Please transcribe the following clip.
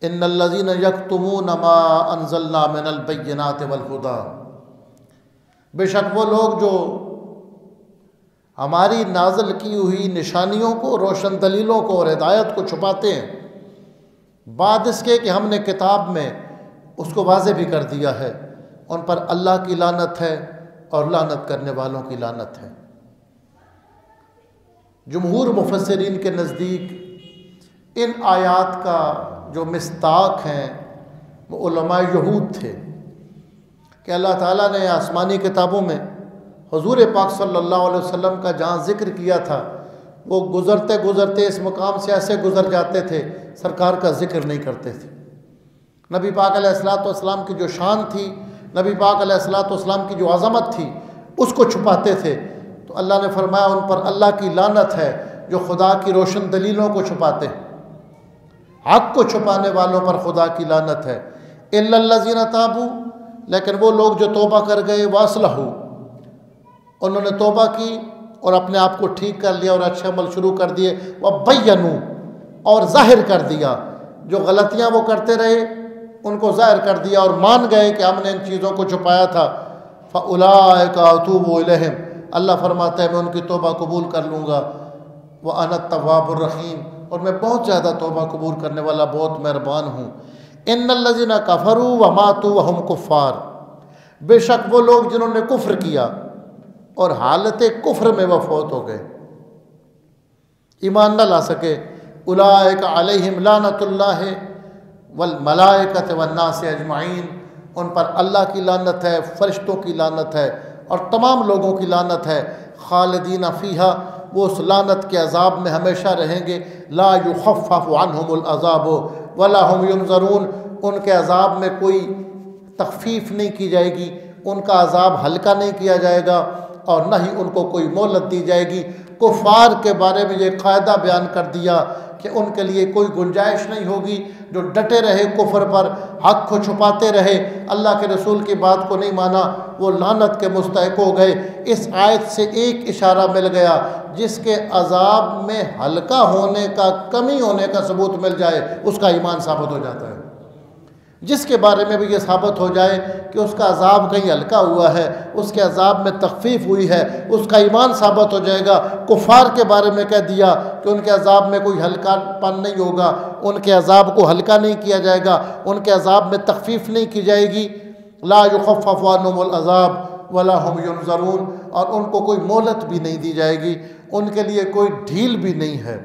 इन्नल्लज़ीना यक्तुमूना मा अंज़लना मिनल बय्यिनाति वल हुदा, बेशक वो लोग जो हमारी नाज़िल की हुई निशानियों को, रोशन दलीलों को और हिदायत को छुपाते हैं, बाद इसके कि हमने किताब में उसको वाज़े भी कर दिया है, उन पर अल्लाह की लानत है और लानत करने वालों की लानत है। जमहूर मुफस्सिरीन के नज़दीक इन आयात का जो मिस्ताक हैं वो उलमा यहूद थे कि अल्लाह ताला ने आसमानी किताबों में हुज़ूर पाक सल्लल्लाहु अलैहि वसल्लम का जहाँ ज़िक्र किया था, वो गुज़रते गुज़रते इस मुकाम से ऐसे गुज़र जाते थे, सरकार का ज़िक्र नहीं करते थे। नबी पाक अलैहिस्सलातु वस्सलाम की जो शान थी, नबी पाक अलैहिस्सलातु वस्सलाम की जो अज़मत थी, उसको छुपाते थे। तो अल्लाह ने फरमाया उन पर अल्लाह की लानत है जो खुदा की रोशन दलीलों को छुपाते हैं। हक़ को छुपाने वालों पर खुदा की लानत है। इल्लल्लज़ीना ताबू, लेकिन वो लोग जो तौबा कर गए, वासलहू, उन्होंने तौबा की और अपने आप को ठीक कर लिया और अच्छे अमल शुरू कर दिए, वह बय्यनू, और ज़ाहिर कर दिया, जो गलतियाँ वो करते रहे उनको ज़ाहिर कर दिया और मान गए कि हमने इन चीज़ों को छुपाया था। फ़उलाइका अतूबु इलैहिम, अल्लाह फरमाता है मैं उनकी तौबा कबूल कर लूँगा। व अना तव्वाबुर रहीम, और मैं बहुत ज़्यादा तौबा कबूल करने वाला, बहुत मेहरबान हूँ। इन्नल्लज़ीना कफ़रू व मातू व हुम कुफ़ार, बेशक वो लोग जिन्होंने कुफ्र किया और हालत कुफ्र में वह फौत हो गए, ईमान न ला सके, उलाइका अलैहिम लानतुल्लाहि वल मलाइकति वन्नासि अजमाइन, उन पर अल्लाह की लानत है, फरिश्तों की लानत है और तमाम लोगों की लानत है। खालिदीना फ़ीहा, वो उस लानत के अज़ाब में हमेशा रहेंगे। ला युख़फ़फ़ु अन्हुमुल अज़ाबु वला हुम युनज़रून, उनके अज़ाब में कोई तख़फ़ीफ़ नहीं की जाएगी, उनका अज़ाब हल्का नहीं किया जाएगा और न ही उनको कोई मोहलत दी जाएगी। कुफ़ार के बारे में ये कायदा बयान कर दिया कि उनके लिए कोई गुंजाइश नहीं होगी, जो डटे रहे कुफ्र पर, हक़ को छुपाते रहे, अल्लाह के रसूल की बात को नहीं माना, वो लानत के मुस्तहिक़ हो गए। इस आयत से एक इशारा मिल गया, जिसके अज़ाब में हल्का होने का, कमी होने का सबूत मिल जाए, उसका ईमान साबित हो जाता है। जिसके बारे में भी ये साबित हो जाए कि उसका अज़ाब कहीं हल्का हुआ है, उसके अज़ाब में तख़फ़ीफ़ हुई है, उसका ईमान साबित हो जाएगा। कुफ़ार के बारे में कह दिया कि उनके अज़ाब में कोई हल्कापन नहीं होगा, उनके अज़ाब को हल्का नहीं किया जाएगा, उनके अज़ाब में तख़फ़ीफ़ नहीं की जाएगी। ला युख़फ़फ़ु अन्हुमुल अज़ाब वला हुम युनज़रून, और उनको कोई मोहलत भी नहीं दी जाएगी, उनके लिए कोई ढील भी नहीं है।